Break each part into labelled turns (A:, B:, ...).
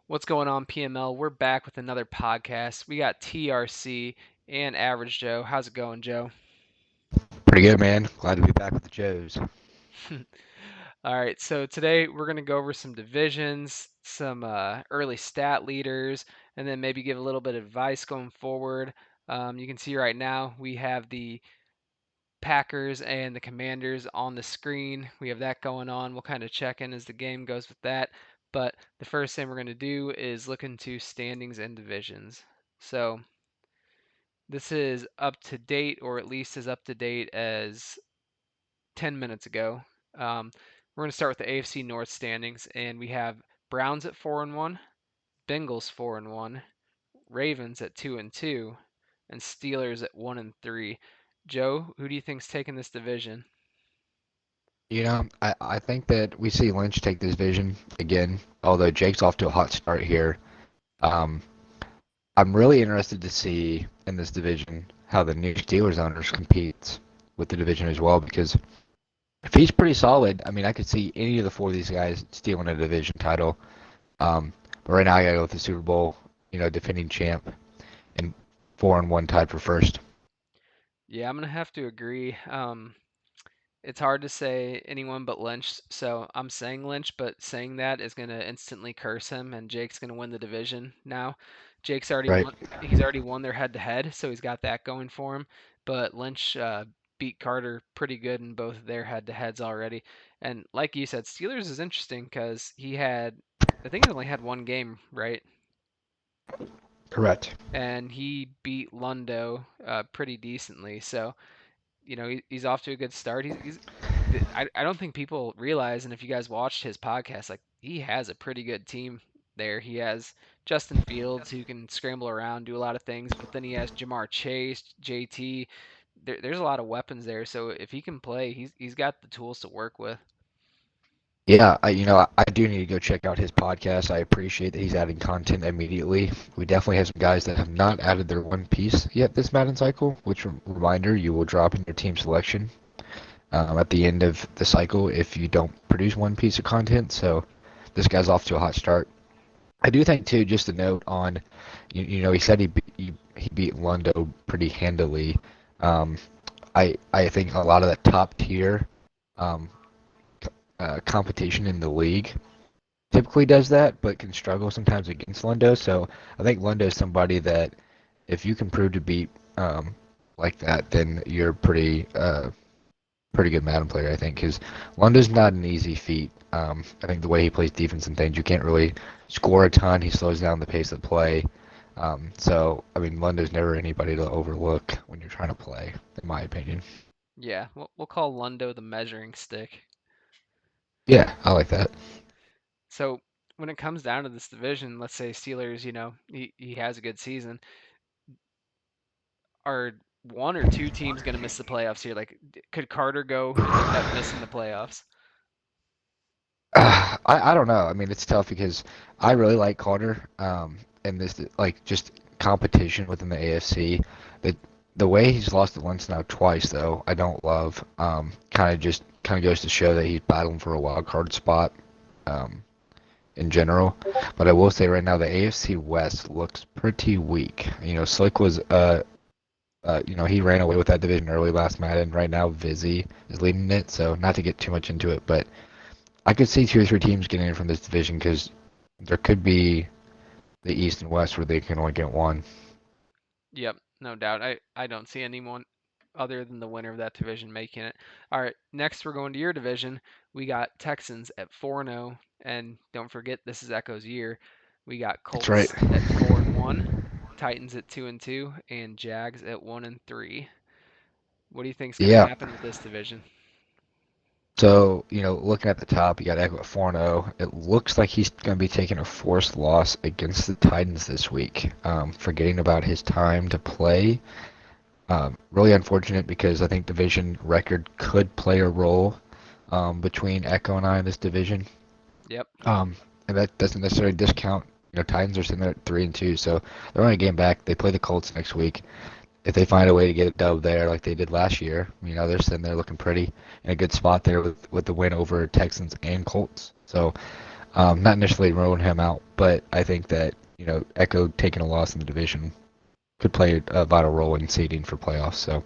A: What's going on, PML? We're back with another podcast. We got TRC and Average Joe. How's it going, Joe?
B: Pretty good, man. Glad to be back with the Joes.
A: All right, so today we're going to go over some divisions, some early stat leaders, and then maybe give a little bit of advice going forward. You can see right now we have the Packers and the Commanders on the screen. We have that going on. We'll kind of check in as the game goes with that. But the first thing we're going to do is look into standings and divisions. So this is up to date, or at least as up to date as 10 minutes ago. We're going to start with the AFC North standings, and we have Browns at 4-1, Bengals 4-1, Ravens at 2-2, and Steelers at 1-3. Joe, who do you think's taking this division?
B: I think that we see Lynch take this division again, although Jake's off to a hot start here. Um, I'm really interested to see in this division how the new Steelers owners compete with the division as well, because if he's pretty solid, I mean, I could see any of the four of these guys stealing a division title. But right now, I gotta go with the Super Bowl, defending champ and 4-1 tied for first.
A: Yeah, I'm gonna have to agree. It's hard to say anyone but Lynch, so I'm saying Lynch, but saying that is gonna instantly curse him, and Jake's gonna win the division now. Jake's already
B: Right.
A: won. He's already won their head-to-head, so he's got that going for him. But Lynch beat Carter pretty good in both of their head-to-heads already. And like you said, Steelers is interesting because I think he only had one game, right?
B: Correct.
A: And he beat Lundo pretty decently. So he's off to a good start. I don't think people realize, and if you guys watched his podcast, like he has a pretty good team there. He has Justin Fields who can scramble around, do a lot of things, but then he has Jamar Chase, JT. There's a lot of weapons there. So if he can play, he's got the tools to work with.
B: Yeah, I do need to go check out his podcast. I appreciate that he's adding content immediately. We definitely have some guys that have not added their One Piece yet this Madden cycle, which reminder, you will drop in your team selection at the end of the cycle if you don't produce one piece of content. So this guy's off to a hot start. I do think too, just a note on, he said he beat Lundo pretty handily. Um, I think a lot of the top tier um, competition in the league typically does that, but can struggle sometimes against Lundo. So I think Lundo is somebody that if you can prove to beat like that, then you're pretty good Madden player, I think, because Lundo's not an easy feat. I think the way he plays defense and things, you can't really score a ton. He slows down the pace of play. So I mean, Lundo's never anybody to overlook when you're trying to play, in my opinion.
A: Yeah, we'll call Lundo the measuring stick.
B: Yeah, I like that.
A: So when it comes down to this division, let's say Steelers, he has a good season. Are one or two teams going to miss the playoffs here? Like, could Carter go and end up missing the playoffs?
B: I don't know. I mean, it's tough because I really like Carter. And this like just competition within the AFC. The way he's lost to Lynch now twice though, I don't love. Kind of goes to show that he's battling for a wild card spot. Um, in general, but I will say right now the AFC West looks pretty weak. Slick was he ran away with that division early last Madden. Right now, Vizzy is leading it, so not to get too much into it, but I could see two or three teams getting in from this division because there could be the East and West where they can only get one.
A: Yep, no doubt. I don't see anyone other than the winner of that division making it. All right, next we're going to your division. We got Texans at 4-0, and don't forget this is Echo's year. We got
B: That's right.
A: Colts at 4-1, Titans at 2-2, and Jags at 1-3. What do you think's going to
B: Yeah.
A: happen with this division?
B: So, looking at the top, you got Echo at 4-0. It looks like he's going to be taking a forced loss against the Titans this week, forgetting about his time to play. Really unfortunate because I think division record could play a role between Echo and I in this division.
A: Yep.
B: And that doesn't necessarily discount. Titans are sitting there at 3-2, so they're on a game back. They play the Colts next week. If they find a way to get a dub there, like they did last year, they're sitting there looking pretty in a good spot there with the win over Texans and Colts. So Not necessarily rolling him out, but I think that Echo taking a loss in the division could play a vital role in seeding for playoffs. So,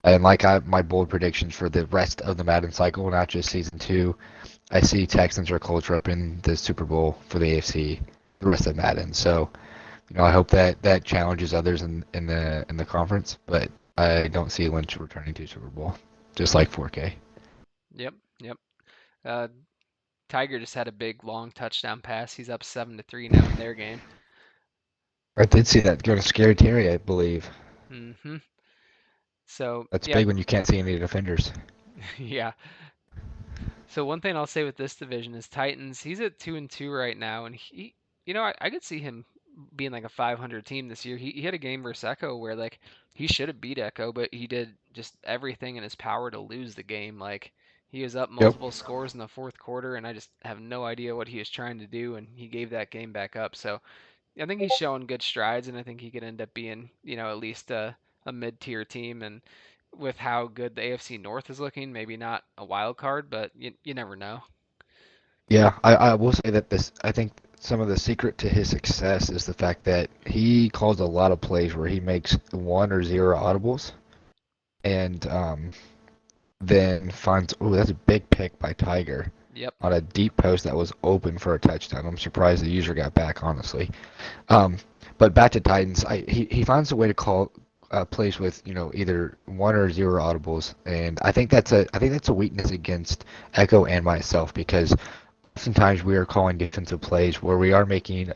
B: and my bold predictions for the rest of the Madden cycle, not just season two, I see Texans or Colts up in the Super Bowl for the AFC the rest of Madden. So, I hope that challenges others in the conference, but I don't see Lynch returning to Super Bowl, just like 4K.
A: Yep, yep. Uh, Tiger just had a big long touchdown pass. He's up 7-3 now in their game.
B: I did see that go to Scary Terry, I believe.
A: Hmm. So
B: That's
A: yeah,
B: big when you can't see any defenders.
A: yeah. So one thing I'll say with this division is Titans. He's at 2-2 right now, and I could see him being like a 500 team this year. He had a game versus Echo where like he should have beat Echo, but he did just everything in his power to lose the game. Like he was up
B: Yep.
A: multiple scores in the fourth quarter, and I just have no idea what he was trying to do, and he gave that game back up. So I think he's showing good strides, and I think he could end up being, at least a mid-tier team. And with how good the AFC North is looking, maybe not a wild card, but you never know.
B: Yeah, I will say that I think some of the secret to his success is the fact that he calls a lot of plays where he makes one or zero audibles and then finds, oh, that's a big pick by Tiger
A: Yep.
B: on a deep post that was open for a touchdown. I'm surprised the user got back, honestly. Um, but back to Titans, he finds a way to call plays with either one or zero audibles, and I think that's a weakness against Echo and myself because oftentimes we are calling defensive plays where we are making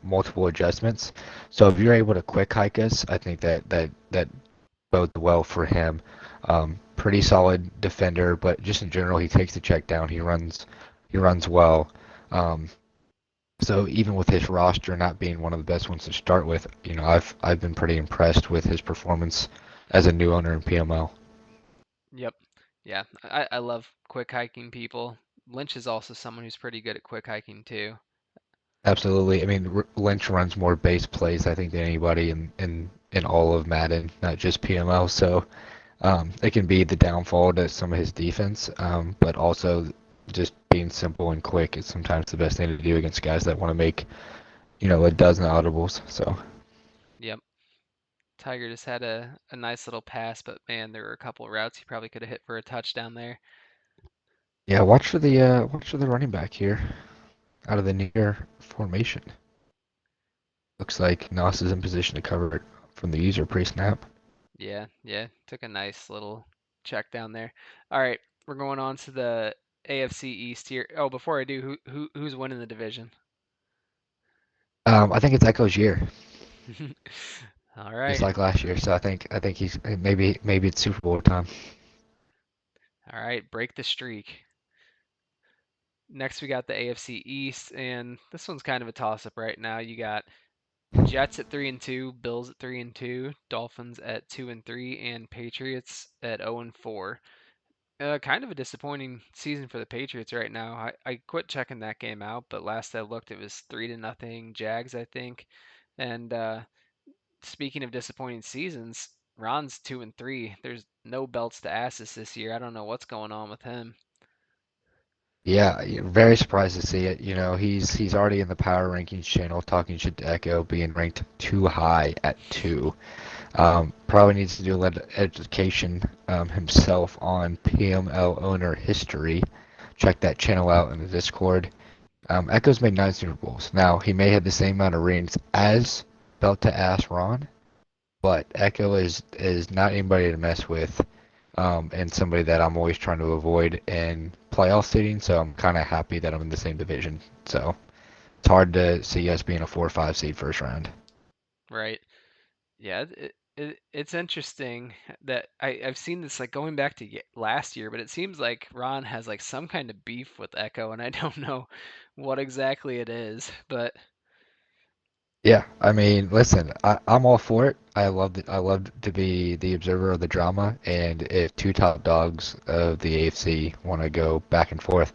B: multiple adjustments. So if you're able to quick hike us, I think that bodes well for him. Pretty solid defender, but just in general, he takes the check down. He runs well. Um, so even with his roster not being one of the best ones to start with, I've been pretty impressed with his performance as a new owner in PML.
A: Yep. Yeah. I love quick hiking people. Lynch is also someone who's pretty good at quick hiking too.
B: Absolutely. I mean, Lynch runs more base plays, I think, than anybody in all of Madden, not just PML. So it can be the downfall to some of his defense, but also just being simple and quick is sometimes the best thing to do against guys that want to make, a dozen audibles. So
A: Yep. Tiger just had a nice little pass, but man, there were a couple of routes he probably could have hit for a touchdown there.
B: yeah, watch for the running back here out of the near formation. Looks like Nas is in position to cover it from the user pre-snap.
A: Yeah, yeah. Took a nice little check down there. All right, we're going on to the AFC East here. Oh, before I do, who's winning the division?
B: I think it's Echo's year,
A: All
B: just
A: right.
B: like last year. So I think he's maybe it's Super Bowl time.
A: All right, break the streak. Next, we got the AFC East, and this one's kind of a toss-up right now. You got Jets at 3-2, Bills at 3-2, Dolphins at 2-3, and Patriots at 0-4. Kind of a disappointing season for the Patriots right now. I quit checking that game out, but last I looked, it was 3-0 Jags, I think. And speaking of disappointing seasons, Ron's 2-3. There's no belts to asses this year. I don't know what's going on with him.
B: Yeah, very surprised to see it. He's already in the power rankings channel talking shit to Echo, being ranked too high at 2. Probably needs to do a little education himself on PML owner history. Check that channel out in the Discord. Echo's made 9 Super Bowls. Now, he may have the same amount of rings as Belt to Ass Ron, but Echo is not anybody to mess with, and somebody that I'm always trying to avoid in playoff seeding. So I'm kind of happy that I'm in the same division. So it's hard to see us being a 4 or 5 seed first round.
A: Right. Yeah, it's interesting that I've seen this like going back to last year, but it seems like Ron has like some kind of beef with Echo, and I don't know what exactly it is, but
B: Yeah, I mean, listen, I'm all for it. I love to be the observer of the drama, and if two top dogs of the AFC want to go back and forth,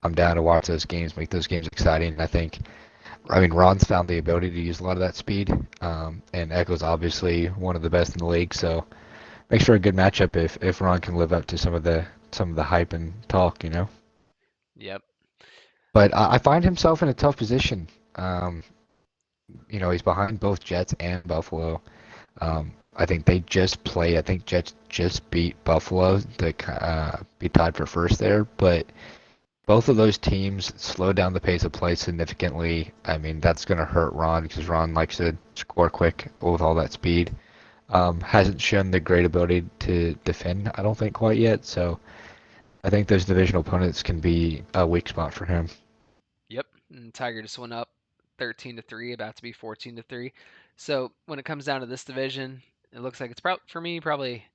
B: I'm down to watch those games, make those games exciting. I mean, Ron's found the ability to use a lot of that speed, and Echo's obviously one of the best in the league. So makes for a good matchup if Ron can live up to some of the hype and talk.
A: yep.
B: But I find himself in a tough position. Um, he's behind both Jets and Buffalo. I think they just play. I think Jets just beat Buffalo to be tied for first there, but both of those teams slowed down the pace of play significantly. I mean, that's going to hurt Ron because Ron likes to score quick with all that speed. Hasn't shown the great ability to defend, I don't think, quite yet. So I think those divisional opponents can be a weak spot for him.
A: Yep, and Tiger just went up 13-3, about to be 14-3. So when it comes down to this division, it looks like it's for me probably.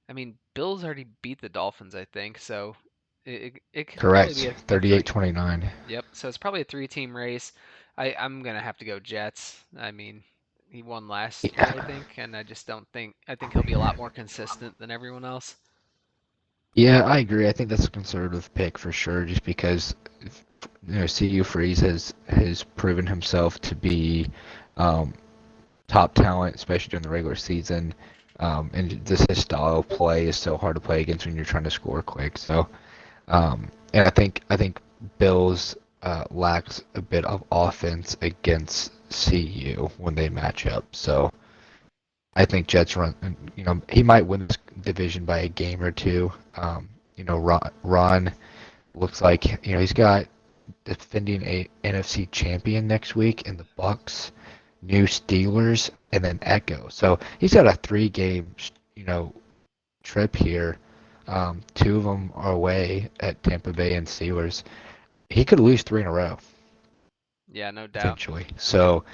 A: I mean, Bills already beat the Dolphins, I think, so it could probably be
B: Correct.
A: a three.
B: 38-29.
A: Yep, so it's probably a three-team race. I'm gonna have to go Jets. I mean, he won last year, I
B: Yeah.
A: think, and I just don't think I think he'll be a lot more consistent than everyone else.
B: Yeah, I agree. I think that's a conservative pick for sure, just because CU Freeze has proven himself to be um, top talent, especially during the regular season. And this his style of play is so hard to play against when you're trying to score quick. So, and I think Bills lacks a bit of offense against CU when they match up. So I think Jets run. He might win this division by a game or two. Ron looks like he's got defending a NFC champion next week in the Bucks, new Steelers, and then Echo. So he's got a three-game, trip here. Two of them are away at Tampa Bay and Steelers. He could lose three in a row
A: Yeah, no doubt.
B: potentially. So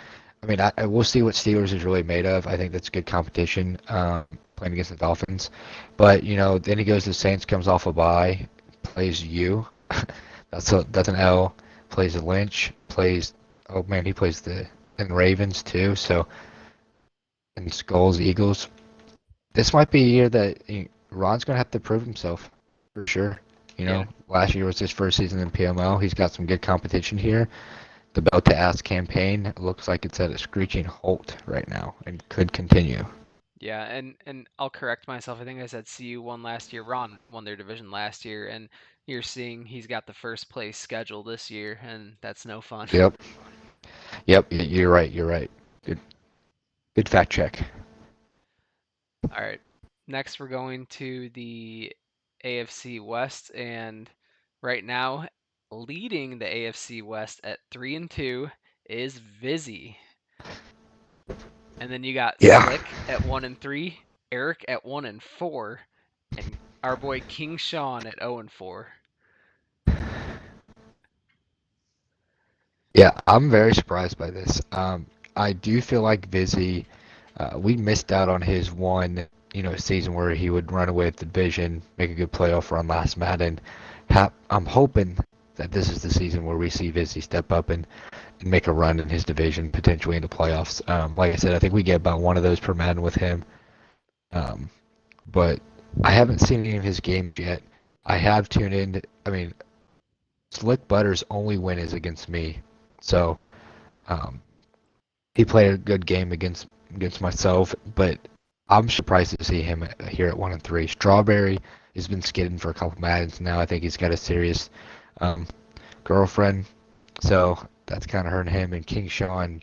B: I mean, I we'll see what Steelers is really made of. I think that's good competition playing against the Dolphins. But then he goes to the Saints, comes off a bye, plays you. That's an L. Plays the Lynch. Plays oh man, he plays the and Ravens too. So and Skulls, Eagles. This might be a year that Ron's gonna have to prove himself for sure.
A: Yeah,
B: Last year was his first season in PML. He's got some good competition here. The Bell to Ask campaign looks like it's at a screeching halt right now and could continue.
A: yeah, and I'll correct myself. I think I said CU won last year. Ron won their division last year, and you're seeing he's got the first place schedule this year, and that's no fun.
B: Yep. Yep. You're right. You're right. Good. Good fact check.
A: All right. Next, we're going to the AFC West, and right now, leading the AFC West at 3-2 is Vizzy. And then you got
B: Yeah.
A: Slick at 1-3, Eric at 1-4, and our boy King Sean at 0-4.
B: Yeah. I'm very surprised by this. I do feel like Vizzy, we missed out on his one, season where he would run away with the division, make a good playoff run last Madden. I'm hoping that this is the season where we see Vizzy step up and make a run in his division, potentially into playoffs. Like I said, I think we get about one of those per Madden with him. Um, but I haven't seen any of his games yet. I have tuned in. I mean, Slick Butter's only win is against me, so um, he played a good game against myself. But I'm surprised to see him here at 1-3. Strawberry has been skidding for a couple Maddens now. I think he's got a serious um, girlfriend, so that's kind of hurting him. And King Sean,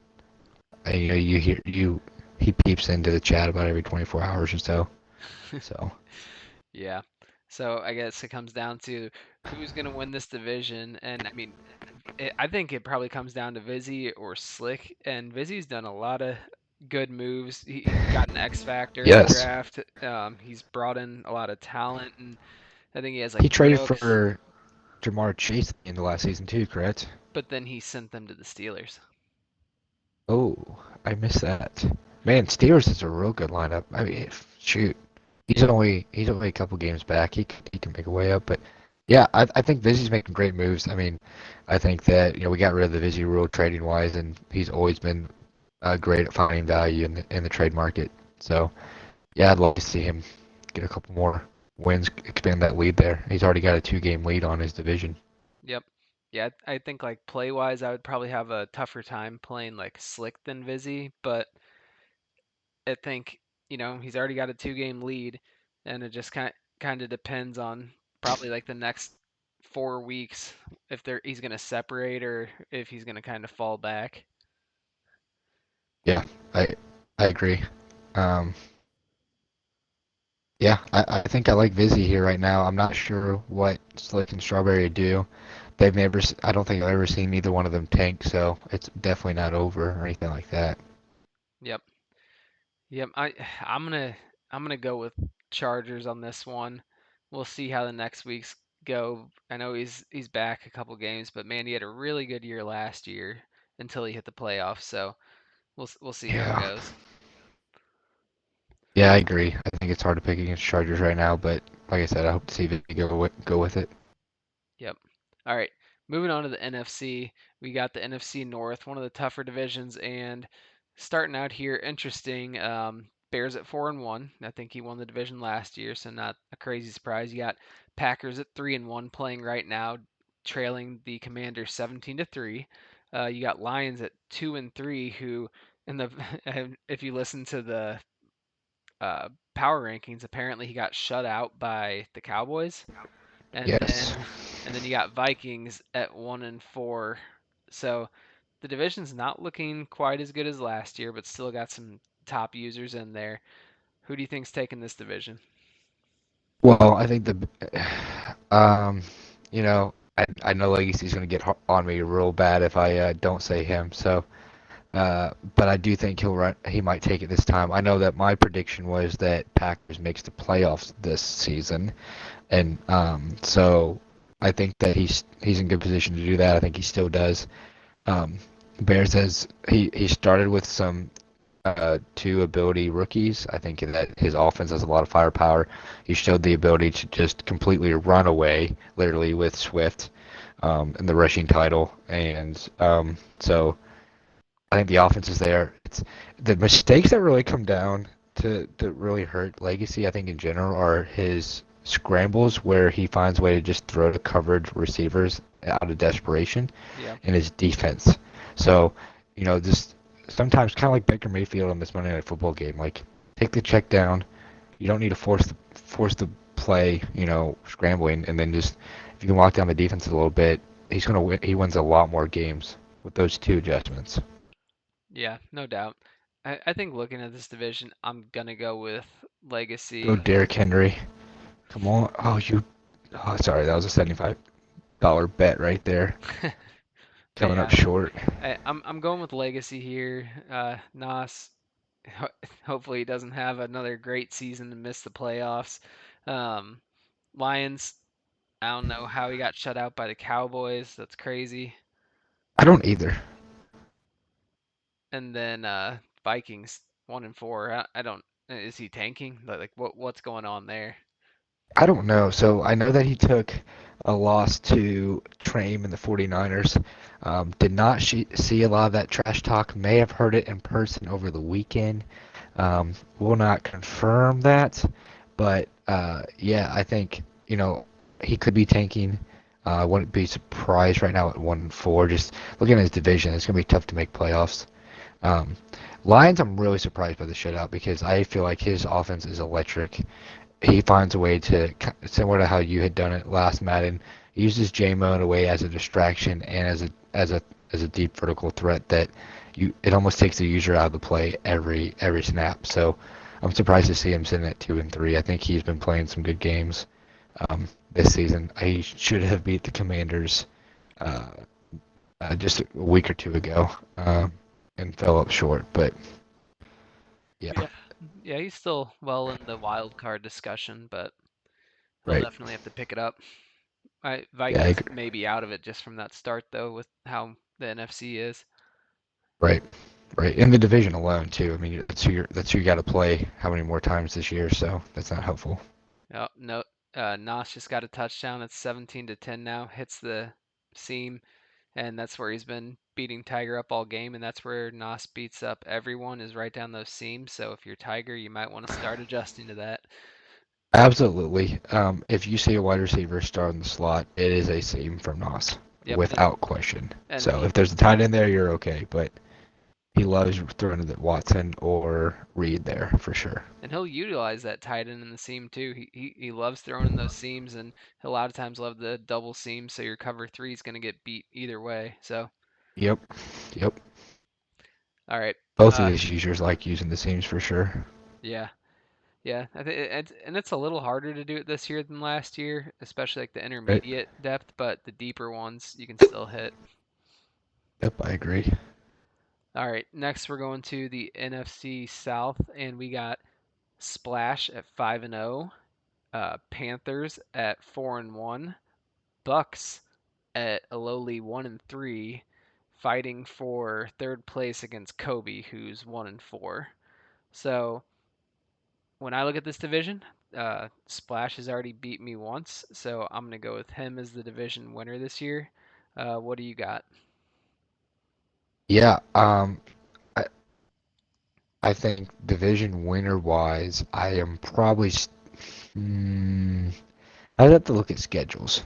B: you hear he peeps into the chat about every 24 hours or so. So
A: Yeah. So I guess it comes down to who's going to win this division. And I mean, I think it probably comes down to Vizzy or Slick. And Vizzy's done a lot of good moves. He got an X Factor in the
B: yes,
A: draft. He's brought in a lot of talent, and I think he has
B: he
A: like
B: traded
A: Brooks,
B: for Jamar Chase in the last season too, correct?
A: but then he sent them to the Steelers.
B: Oh, I missed that. Man, Steelers is a real good lineup. I mean, shoot, he's only a couple games back. He can make a way up, but yeah, I think Vizzy's making great moves. I mean, I think that we got rid of the Vizzy rule trading wise, and he's always been great at finding value in the trade market. So yeah, I'd love to see him get a couple more wins, expand that lead there. He's already got a two-game lead on his division.
A: Yep. Yeah, I think like play wise, I would probably have a tougher time playing like Slick than Vizzy, but I think, he's already got a 2-game lead, and it just kind of depends on probably like the next 4 weeks if he's going to separate or if he's going to kind of fall back.
B: Yeah, I agree. Um, yeah, I think I like Vizzy here right now. I'm not sure what Slick and Strawberry do. I don't think I've ever seen either one of them tank, so it's definitely not over or anything like that.
A: Yep. Yep. I'm gonna I'm gonna go with Chargers on this one. We'll see how the next weeks go. I know he's back a couple games, but man, he had a really good year last year until he hit the playoffs. So we'll see how it
B: Yeah,
A: goes.
B: yeah, I agree. I think it's hard to pick against Chargers right now, but like I said, I hope to see Vizzy go with it.
A: Yep. All right. Moving on to the NFC, we got the NFC North, one of the tougher divisions, and starting out here, interesting. Bears at 4-1. I think he won the division last year, so not a crazy surprise. You got Packers at 3-1 playing right now, trailing the Commanders 17-3. You got Lions at 2-3, who in the if you listen to the uh, power rankings, apparently he got shut out by the Cowboys. And
B: Yes.
A: then and then you got Vikings at 1-4. So the division's not looking quite as good as last year, but still got some top users in there. Who do you think's taking this division?
B: Well, I think um, I know Legacy's going to get on me real bad if I don't say him. So, but I do think he might take it this time. I know that my prediction was that Packers makes the playoffs this season, and so I think that he's in good position to do that. I think he still does. Um, Bears has he started with some two ability rookies. I think that his offense has a lot of firepower. He showed the ability to just completely run away, literally with Swift, in the rushing title, and so I think the offense is there. It's the mistakes that really come down to really hurt Legacy. I think in general are his scrambles where he finds a way to just throw to covered receivers out of desperation,
A: Yeah,
B: and his defense. So, just sometimes kind of like Baker Mayfield on this Monday Night Football game, like take the check down. You don't need to force the play, scrambling, and then just if you can lock down the defense a little bit, he's gonna win. He wins a lot more games with those two adjustments.
A: yeah, no doubt. I think looking at this division, I'm gonna go with
B: Go
A: Legacy.
B: Derrick Henry. Come on. Oh, sorry, that was a $75 bet right there.
A: But
B: Coming up
A: yeah,
B: short.
A: I'm going with Legacy here. Nas, hopefully he doesn't have another great season and miss the playoffs. Um, Lions, I don't know how he got shut out by the Cowboys. That's crazy.
B: I don't either.
A: And then Vikings 1-4. I don't. Is he tanking? Like what's going on there?
B: I don't know. So I know that he took a loss to Trame and the 49ers. Did not see a lot of that trash talk. May have heard it in person over the weekend. Will not confirm that, but yeah, I think he could be tanking. I wouldn't be surprised right now at 1-4. Just looking at his division, it's gonna be tough to make playoffs. Um, Lions, I'm really surprised by the shutout because I feel like his offense is electric. He finds a way to, similar to how you had done it last Madden, he uses JMO in a way as a distraction and as a deep vertical threat that it almost takes the user out of the play every snap. So I'm surprised to see him sitting at 2-3. I think he's been playing some good games this season. He should have beat the Commanders uh, just a week or two ago and fell up short. But yeah,
A: Yeah. Yeah, he's still well in the wild card discussion, but he'll
B: right.
A: definitely have to pick it up.
B: Yeah, I
A: Vikings
B: agree.
A: may be out of it just from that start though, with how the NFC is.
B: Right. Right. In the division alone too. I mean, that's who you got to play how many more times this year, so that's not helpful.
A: Oh, no, Nas just got a touchdown. It's 17-10 now. Hits the seam, and that's where he's been beating Tiger up all game, and that's where Nas beats up everyone is right down those seams. So if you're Tiger, you might want to start adjusting to that.
B: Absolutely. If you see a wide receiver start in the slot, it is a seam from Nos,
A: Yep,
B: without question.
A: and
B: So if there's a tight end there, you're okay. But he loves throwing it at Watson or Reed there for sure.
A: And he'll utilize that tight end in the seam too. He loves throwing in those seams, and he'll a lot of times love the double seam. So your cover three is going to get beat either way. So
B: Yep, yep.
A: all right,
B: Both of these users like using the seams for sure.
A: yeah, yeah. I think it's a little harder to do it this year than last year, especially like the
B: Right?
A: intermediate depth, but the deeper ones you can still hit.
B: Yep, I agree.
A: All right, next we're going to the NFC South, and we got Splash at 5-0, Panthers at 4-1, Bucks at a lowly 1-3, fighting for third place against Kobe, who's 1-4. So when I look at this division, Splash has already beat me once, so I'm gonna go with him as the division winner this year. What do you got?
B: Yeah, I, I think division winner wise, I am probably. I'd have to look at schedules.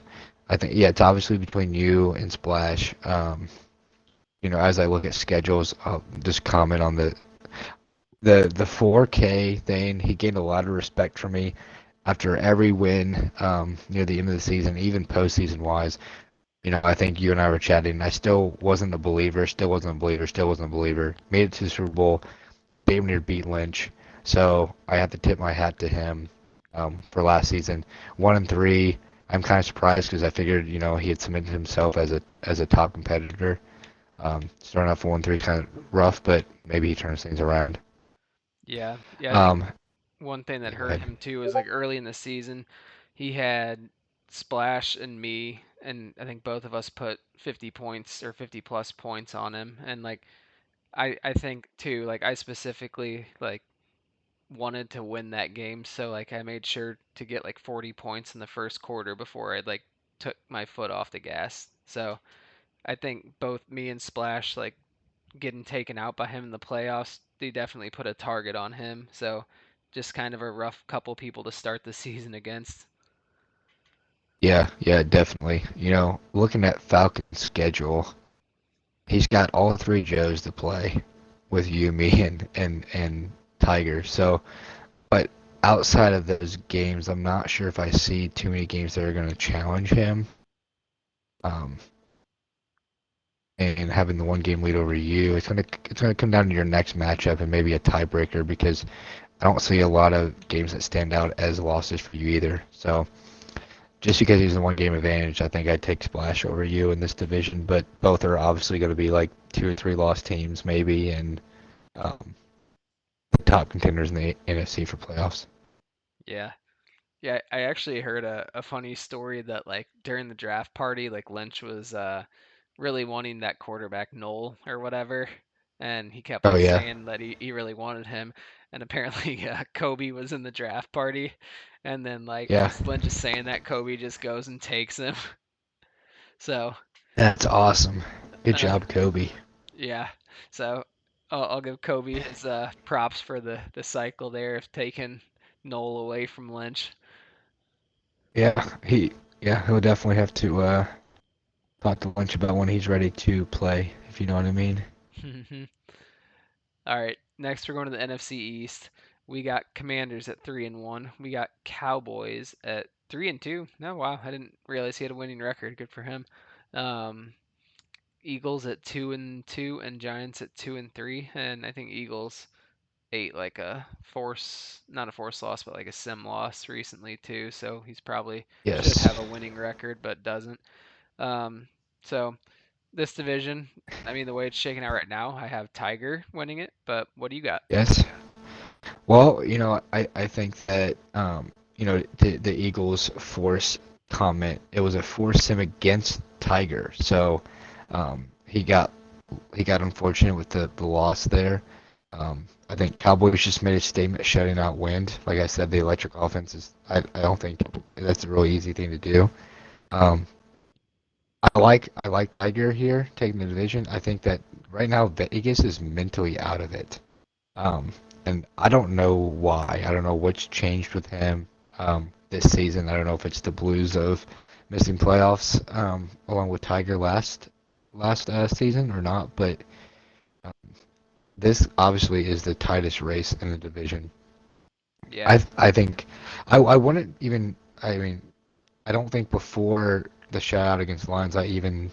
B: I think yeah, it's obviously between you and Splash. As I look at schedules, I'll just comment on the 4K thing. He gained a lot of respect from me after every win near the end of the season, even postseason wise. I think you and I were chatting. I still wasn't a believer, still wasn't a believer, still wasn't a believer. Made it to the Super Bowl, damn near beat Lynch. So I have to tip my hat to him for last season. 1-3. I'm kind of surprised because I figured, he had cemented himself as a top competitor. Starting off 1-3 kind of rough, but maybe he turns things around.
A: Yeah, yeah, I think
B: Um,
A: one thing that
B: yeah, go
A: hurt
B: ahead.
A: him too is like early in the season, he had Splash and me, and I think both of us put 50 points or 50 plus points on him. And like I think too, like I specifically like wanted to win that game, so like I made sure to get like 40 points in the first quarter before I like took my foot off the gas. So I think both me and Splash like getting taken out by him in the playoffs, they definitely put a target on him. So just kind of a rough couple people to start the season against.
B: Yeah, yeah, definitely. Looking at Falcon's schedule, he's got all three Joes to play with you, me, and Tiger. So, but outside of those games, I'm not sure if I see too many games that are going to challenge him. Um, and having the one game lead over you, it's gonna come down to your next matchup and maybe a tiebreaker because I don't see a lot of games that stand out as losses for you either. So just because he's the one game advantage, I think I'd take Splash over you in this division. But both are obviously going to be like 2 or 3 lost teams maybe, and um, top contenders in the NFC for playoffs.
A: Yeah. Yeah, I actually heard a funny story that like during the draft party, like Lynch was really wanting that quarterback Knoll or whatever, and he kept
B: Oh
A: like
B: yeah,
A: saying that he really wanted him, and apparently Kobe was in the draft party, and then like
B: yeah,
A: as Lynch is saying that, Kobe just goes and takes him. So
B: that's awesome. Good
A: uh,
B: job, Kobe.
A: yeah, so I'll give Kobe his props for the cycle there of taking Knoll away from Lynch.
B: Yeah, he'll definitely have to talk to Lynch about when he's ready to play, if you know what I mean.
A: All right, next we're going to the NFC East. We got Commanders at 3-1. We got Cowboys at 3-2. No, wow, I didn't realize he had a winning record. Good for him. Um, Eagles at 2-2 and Giants at 2-3. And I think Eagles ate like a force, not a force loss, but like a sim loss recently too. So he's probably should
B: Yes,
A: have a winning record, but doesn't. Um, so this division, I mean, the way it's shaking out right now, I have Tiger winning it. But what do you got?
B: yes. Well, I think that the Eagles force comment, it was a force him against Tiger. So he got unfortunate with the loss there. I think Cowboys just made a statement shutting out wind. Like I said, the electric offense is I don't think that's a really easy thing to do. Um, I like Tiger here taking the division. I think that right now Vegas is mentally out of it. Um, and I don't know why. I don't know what's changed with him this season. I don't know if it's the blues of missing playoffs along with Tiger last season or not. But this obviously is the tightest race in the division.
A: Yeah,
B: I think I wouldn't even. I mean, I don't think before the shutout against Lions I even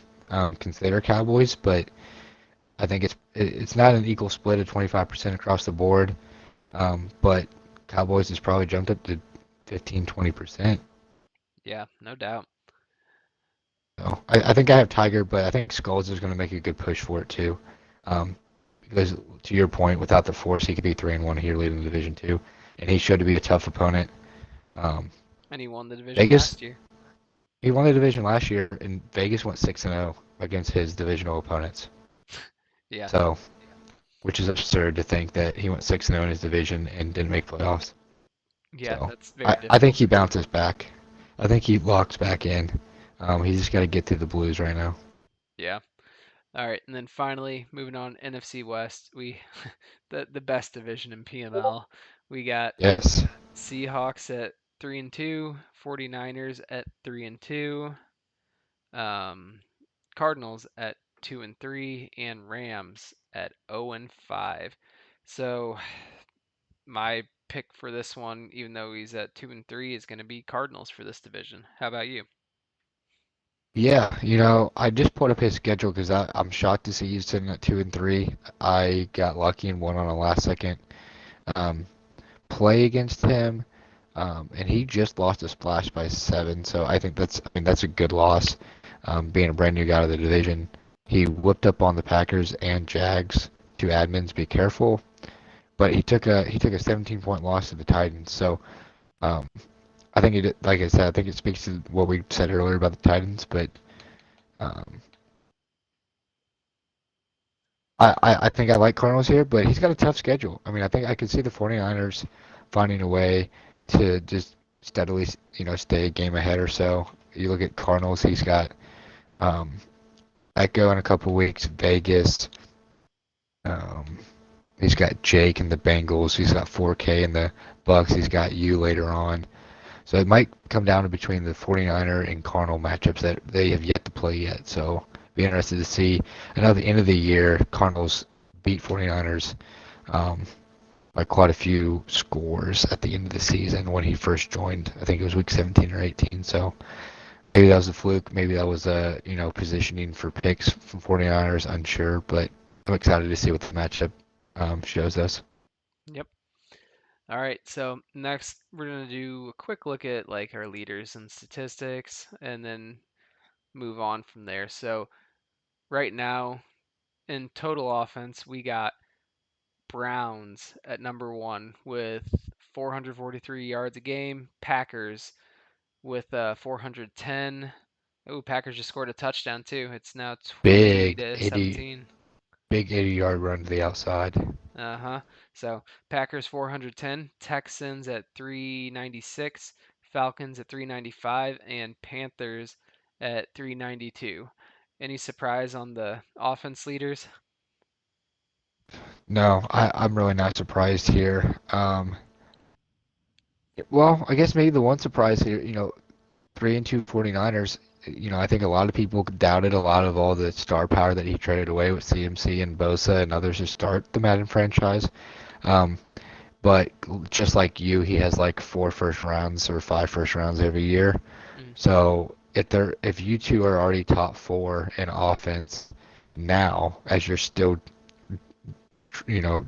B: consider Cowboys, but I think it's not an equal split of 25% across the board. But Cowboys has probably jumped up to 15-20%.
A: yeah, no doubt.
B: So I think I have Tiger, but I think Skulls is going to make a good push for it too. Um, because to your point, without the force, he could be 3-1 here leading the division too, and he showed to be a tough opponent. Um,
A: And he won the division
B: Vegas,
A: last year.
B: he won the division last year, and Vegas went 6-0 against his divisional opponents.
A: Yeah,
B: So, which is absurd to think that he went 6-0 in his division and didn't make playoffs.
A: yeah,
B: So,
A: that's very
B: I think
A: difficult
B: he
A: to do.
B: bounces back. I think he locks back in. He's just got to get through the Blues right now.
A: Yeah. All right, and then finally, moving on, NFC West, we the best division in PML. We got
B: Yes.
A: Seahawks at 3-2, 49ers at 3-2, um, Cardinals at 2-3, and Rams at 0-5. So my pick for this one, even though he's at 2-3, is going to be Cardinals for this division. How about you?
B: Yeah, I just put up his schedule because I'm shocked to see he's sitting at 2-3. I got lucky and won on a last second um, play against him, and he just lost a splash by 7. So I mean, that's a good loss. Being a brand new guy to the division, he whipped up on the Packers and Jags. Two admins, be careful. But he took a 17-point loss to the Titans. So um, I think like I said, I think it speaks to what we said earlier about the Titans, but. Um, I think I like Cardinals here, but he's got a tough schedule. I mean, I think I could see the 49ers finding a way to just steadily, stay a game ahead or so. You look at Cardinals, he's got um, Echo in a couple weeks, Vegas. Um, he's got Jake in the Bengals. He's got 4K in the Bucks. He's got you later on. So it might come down to between the 49er and Cardinal matchups that they have yet to play yet. So be interested to see. I know at the end of the year, Cardinals beat 49ers um, by quite a few scores at the end of the season when he first joined. I think it was week 17 or 18. So maybe that was a fluke. Maybe that was positioning for picks from 49ers. Unsure, but I'm excited to see what the matchup shows us.
A: Yep. All right, so next we're gonna do a quick look at like our leaders and statistics, and then move on from there. So right now in total offense, we got Browns at number one with 443 yards a game. Packers with 410. Oh, Packers just scored a touchdown too. It's now 20
B: Big
A: to
B: 80,
A: 17.
B: big 80-yard run to the outside.
A: Uh-huh. So Packers 410, Texans at 396, Falcons at 395, and Panthers at 392. Any surprise on the offense leaders?
B: No, I'm really not surprised here. Well, I guess maybe the one surprise here, 3-2 49ers. I think a lot of people doubted a lot of all the star power that he traded away with CMC and Bosa and others to start the Madden franchise. Um, but just like you, he has like 4 first rounds or 5 first rounds every year.
A: Mm,
B: So if you two are already top 4 in offense now, as you're still,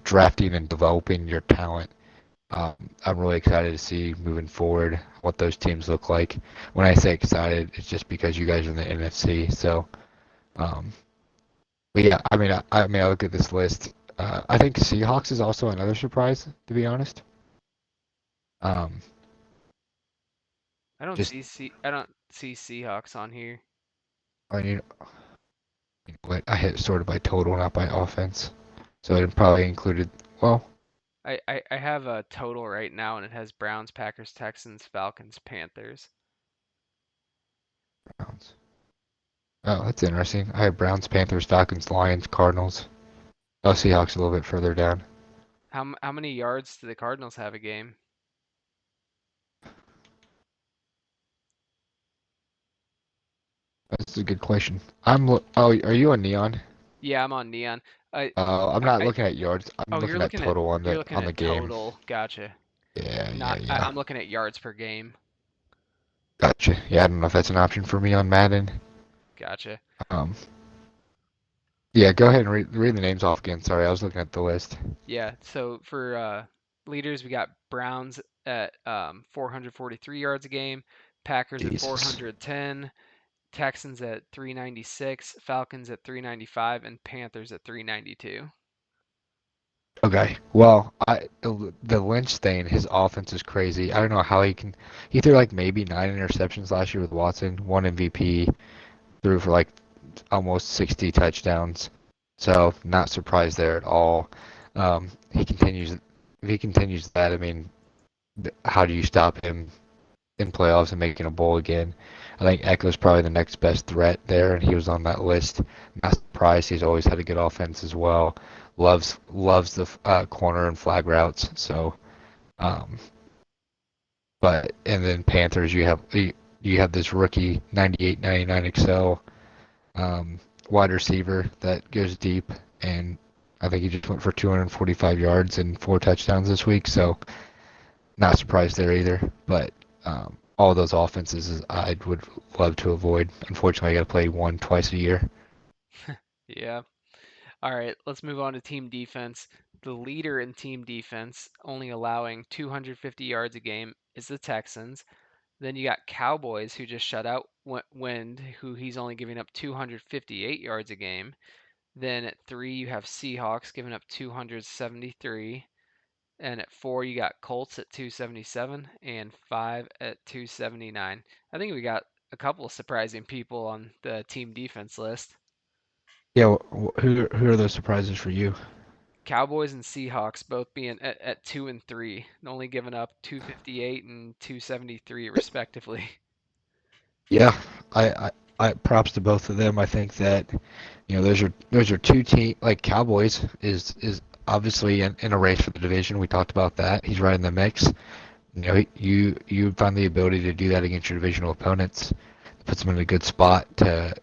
B: drafting and developing your talent. I'm really excited to see moving forward what those teams look like. When I say excited, it's just because you guys are in the NFC. So, um, but yeah, I look at this list. I think Seahawks is also another surprise, to be honest. Um, just
A: I don't see Seahawks on here.
B: I mean, what I hit sorted by total, not by offense. So it probably included well,
A: I have a total right now and it has Browns, Packers, Texans, Falcons, Panthers.
B: Browns. Oh, that's interesting. I have Browns, Panthers, Falcons, Lions, Cardinals. Oh, Seahawks a little bit further down.
A: How many yards do the Cardinals have a game?
B: That's a good question. Oh, are you on Neon?
A: Yeah, I'm on Neon. I,
B: I'm not
A: I
B: looking at yards. I'm
A: oh,
B: looking at total on
A: you're
B: the
A: looking
B: on the
A: at
B: game.
A: total. Gotcha.
B: Yeah, yeah,
A: Not
B: yeah.
A: I'm looking at yards per game.
B: Gotcha. Yeah, I don't know if that's an option for me on Madden.
A: Gotcha.
B: Um, yeah, go ahead and read the names off again. Sorry, I was looking at the list.
A: Yeah. So for leaders, we got Browns at 443 yards a game, Packers at
B: Jesus.
A: 410, Texans at 396, Falcons at 395, and Panthers at 392.
B: Okay. Well, the Lynch thing, his offense is crazy. I don't know how he can. He threw like maybe 9 interceptions last year with Watson, one MVP, threw for like almost 60 touchdowns. So not surprised there at all. He continues. If he continues that, I mean, how do you stop him in playoffs and making a bowl again? I think Echo's probably the next best threat there, and he was on that list. Not surprised. He's always had a good offense as well. Loves the corner and flag routes. So, um, but and then Panthers, you have this rookie 98, 99 Excel um, wide receiver that goes deep, and I think he just went for 245 yards and 4 touchdowns this week. So not surprised there either. But all those offenses I would love to avoid. Unfortunately, I got to play one twice a year.
A: Yeah. All right, let's move on to team defense. The leader in team defense, only allowing 250 yards a game, is the Texans. Then you got Cowboys, who just shut out Wind, who he's only giving up 258 yards a game. Then at three, you have Seahawks giving up 273. And at four, you got Colts at 277 and five at 279. I think we got a couple of surprising people on the team defense list.
B: Yeah, who are those surprises for you?
A: Cowboys and Seahawks both being at two and three, only giving up 258 and 273 respectively.
B: Yeah, I, I, I props to both of them. I think that those are two team like Cowboys is obviously in a race for the division. We talked about that. He's right in the mix. You find the ability to do that against your divisional opponents. It puts them in a good spot to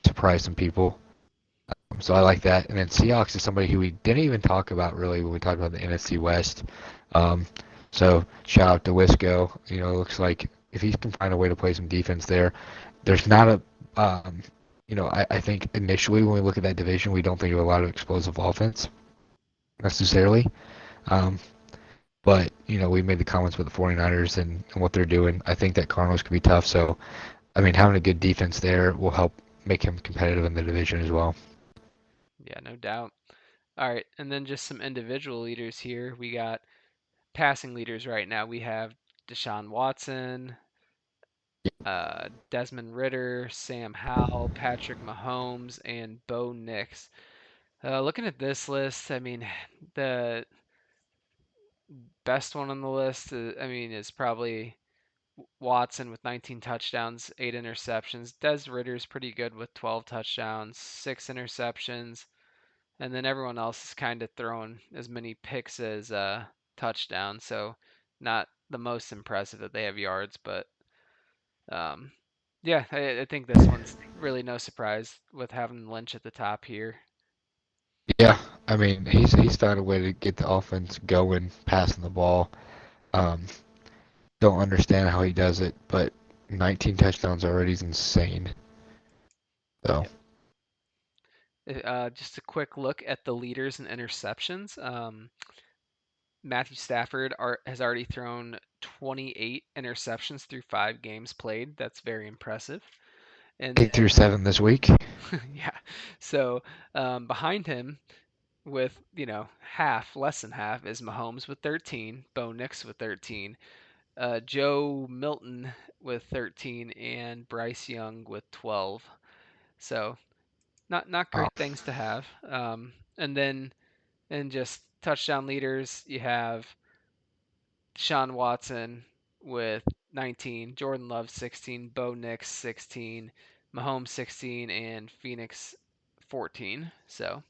B: surprise some people. So I like that. And then Seahawks is somebody who we didn't even talk about really when we talked about the NFC West. Um, so shout out to Wisco. It looks like if he can find a way to play some defense there, there's not a, I think initially when we look at that division, we don't think of a lot of explosive offense necessarily. Um, but, we made the comments with the 49ers and what they're doing. I think that Cardinals could be tough. So, I mean, having a good defense there will help make him competitive in the division as well.
A: Yeah, no doubt. All right, and then just some individual leaders here. We got passing leaders right now. We have Deshaun Watson, Desmond Ritter, Sam Howell, Patrick Mahomes, and Bo Nix. Looking at this list, I mean, the best one on the list, I mean, is probably Watson with 19 touchdowns, 8 interceptions. Des Ritter's pretty good with 12 touchdowns, 6 interceptions. And then everyone else is kind of throwing as many picks as touchdowns. So not the most impressive that they have yards, but um, yeah, I think this one's really no surprise with having Lynch at the top here.
B: Yeah, I mean he's found a way to get the offense going, passing the ball. Um, don't understand how he does it, but 19 touchdowns already is insane. So
A: Just a quick look at the leaders in interceptions. Matthew Stafford has already thrown 28 interceptions through 5 games played. That's very impressive. And
B: he threw
A: then,
B: 7 this week.
A: yeah, so behind him with, half, less than half, is Mahomes with 13, Bo Nix with 13, Joe Milton with 13, and Bryce Young with 12. So not
B: Wow.
A: great things to have. And then in just touchdown leaders, you have Sean Watson with 19, Jordan Love 16, Bo Nix 16, Mahomes 16, and Phoenix 14. So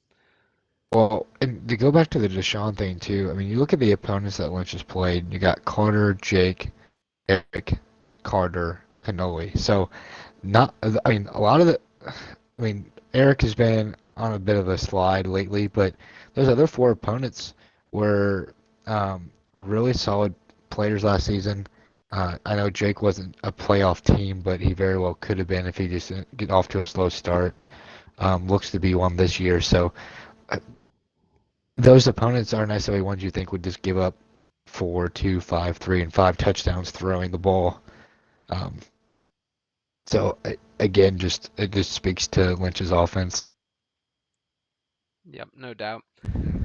B: Well, and to go back to the Deshaun thing too, I mean, you look at the opponents that Lynch has played. You got Carter, Jake, Eric, Carter, Canoli. So not, I mean, a lot of the, I mean, Eric has been on a bit of a slide lately, but those other four opponents were um, really solid players last season. I know Jake wasn't a playoff team, but he very well could have been if he just didn't get off to a slow start. Looks to be one this year, so uh, those opponents aren't necessarily ones you think would just give up 4, 2, 5, 3, and 5 touchdowns throwing the ball. Um, so again, just it just speaks to Lynch's offense.
A: Yep, no doubt.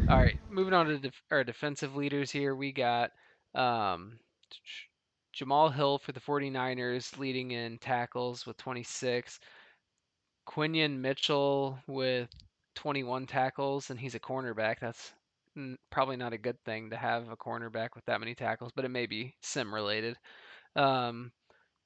A: All right, moving on to our defensive leaders here. We got um, Jamal Hill for the 49ers leading in tackles with 26. Quinion Mitchell with 21 tackles, and he's a cornerback. That's probably not a good thing to have a cornerback with that many tackles, but it may be sim related. Um,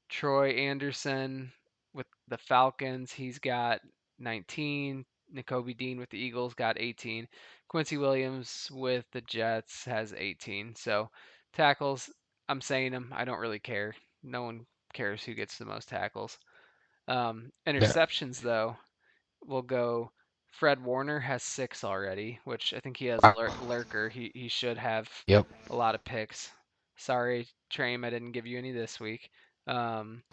A: Troy Anderson with the Falcons, he's got 19. N'Kobe Dean with the Eagles got 18. Quincy Williams with the Jets has 18. So tackles, I'm saying them. I don't really care. No one cares who gets the most tackles.
B: Yeah.
A: Interceptions, though, will go. Fred Warner has 6 already, which I think he has
B: Wow.
A: lurker. He should have
B: Yep.
A: a lot of picks. Sorry, Trame, I didn't give you any this week. Um,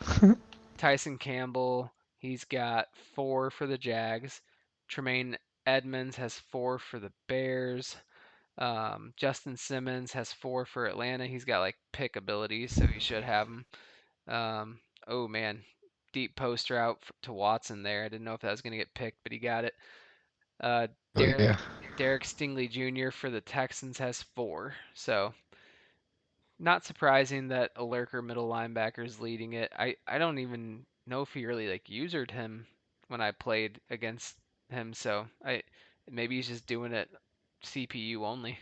A: Tyson Campbell, he's got 4 for the Jags. Tremaine Edmonds has 4 for the Bears. Justin Simmons has 4 for Atlanta. He's got like pick abilities, so he should have them. Oh man, deep post route to Watson there. I didn't know if that was going to get picked, but he got it. Uh,
B: Oh
A: Derek
B: yeah.
A: Derek Stingley Jr. for the Texans has 4. So not surprising that a lurker middle linebacker is leading it. I don't even know if he really like usered him when I played against him. So I maybe he's just doing it CPU only.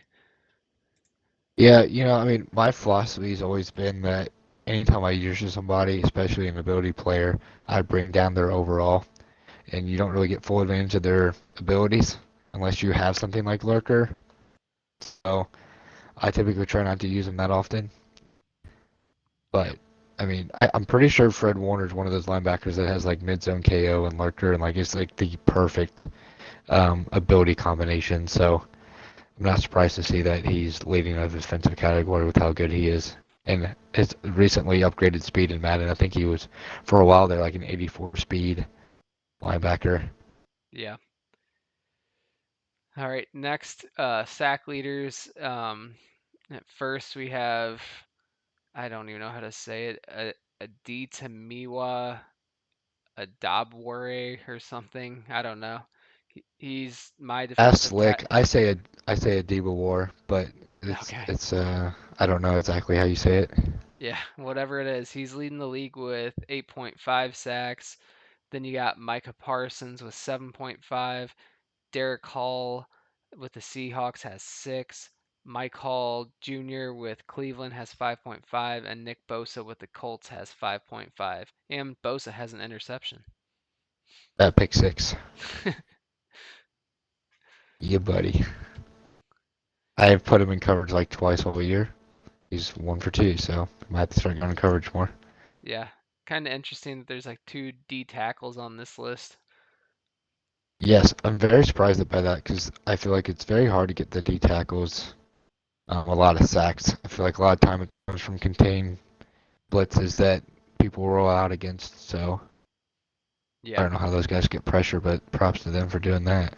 B: Yeah, I mean, my philosophy has always been that anytime I use somebody, especially an ability player, I bring down their overall, and you don't really get full advantage of their abilities unless you have something like Lurker. So I typically try not to use them that often.
A: Yep.
B: But I mean, I'm pretty sure Fred Warner is one of those linebackers that has like mid-zone KO and Lurker, and like it's like the perfect ability combination. So I'm not surprised to see that he's leading the defensive category with how good he is. And his recently upgraded speed in Madden. I think he was, for a while there, like an 84 speed linebacker.
A: Yeah. All right. Next, sack leaders. At first we have I don't even know how to say it. A D Tamiwa, a Dabware or something. I don't know. He's my
B: That's
A: defensive
B: slick.
A: tack.
B: I say a Diva War, but it's
A: Okay.
B: it's I don't know exactly how you say it.
A: Yeah, whatever it is. He's leading the league with 8.5 sacks. Then you got Micah Parsons with 7.5. Derek Hall with the Seahawks has 6. Mike Hall Jr. with Cleveland has 5.5, and Nick Bosa with the Colts has 5.5. And Bosa has an interception.
B: Pick six. Yeah, buddy. I have put him in coverage like twice all year. He's 1 for 2, so I might have to start going coverage more.
A: Yeah, kind of interesting that there's like 2 D tackles on this list.
B: Yes, I'm very surprised by that because I feel like it's very hard to get the D tackles a lot of sacks. I feel like a lot of time it comes from contained blitzes that people roll out against. So I
A: Yeah.
B: don't know how those guys get pressure, but props to them for doing that.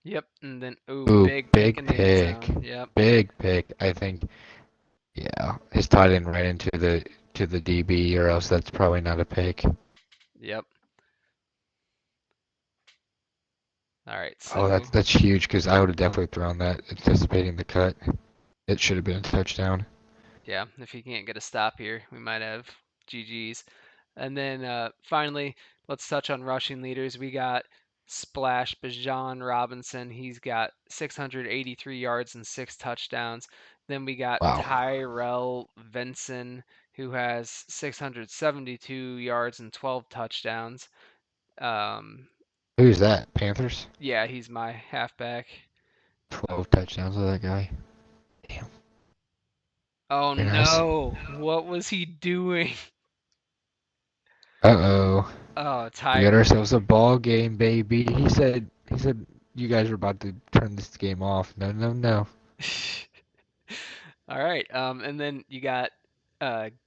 A: Yep. And then, ooh,
B: Ooh,
A: big pick
B: big
A: in the end
B: pick,
A: zone. Yep.
B: big pick. I think, yeah, it's tied in right into the DB, or else that's probably not a pick.
A: Yep. All right.
B: Oh,
A: So,
B: that's huge because I would have definitely thrown that, anticipating the cut. It should have been a touchdown.
A: yeah, if he can't get a stop here, we might have GG's. And then finally, let's touch on rushing leaders. We got Splash Bajan Robinson. He's got 683 yards and 6 touchdowns. Then we got
B: Wow.
A: Tyrell Vinson, who has 672 yards and 12 touchdowns. Um,
B: Who's that? Panthers?
A: yeah, he's my halfback. Uh,
B: 12 touchdowns with that guy. Damn.
A: oh
B: Very nice.
A: no, what was he doing?
B: Uh-oh.
A: Oh,
B: We got
A: Tiger.
B: ourselves a ball game, baby. He said you guys are about to turn this game off. No, no, no.
A: All right. And then you got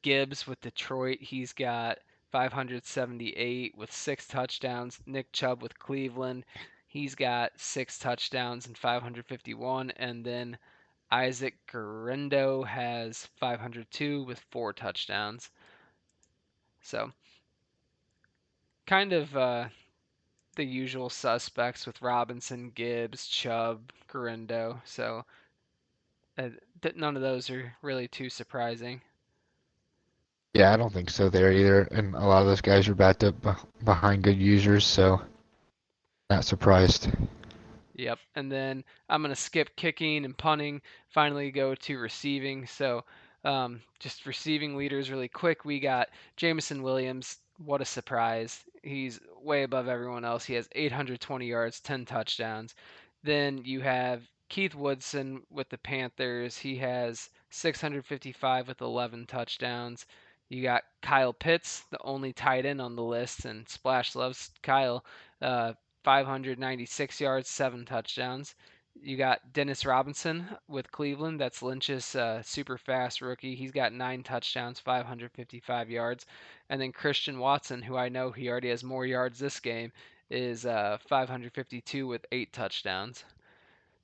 A: Gibbs with Detroit. He's got 578 with 6 touchdowns. Nick Chubb with Cleveland. He's got 6 touchdowns and 551. And then Isaac Guerrero has 502 with 4 touchdowns. So kind of the usual suspects with Robinson, Gibbs, Chubb, Guerrero. So uh, none of those are really too surprising.
B: Yeah, I don't think so there either. And a lot of those guys are backed up behind good users, so not surprised.
A: Yep. And then I'm going to skip kicking and punting, finally go to receiving. So just receiving leaders really quick. We got Jamison Williams. What a surprise. He's way above everyone else. He has 820 yards, 10 touchdowns. Then you have Keith Woodson with the Panthers. He has 655 with 11 touchdowns. You got Kyle Pitts, the only tight end on the list, and Splash loves Kyle. 596 yards, 7 touchdowns. You got Dennis Robinson with Cleveland. That's Lynch's super fast rookie. He's got 9 touchdowns, 555 yards. And then Christian Watson, who I know he already has more yards this game, is 552 with 8 touchdowns.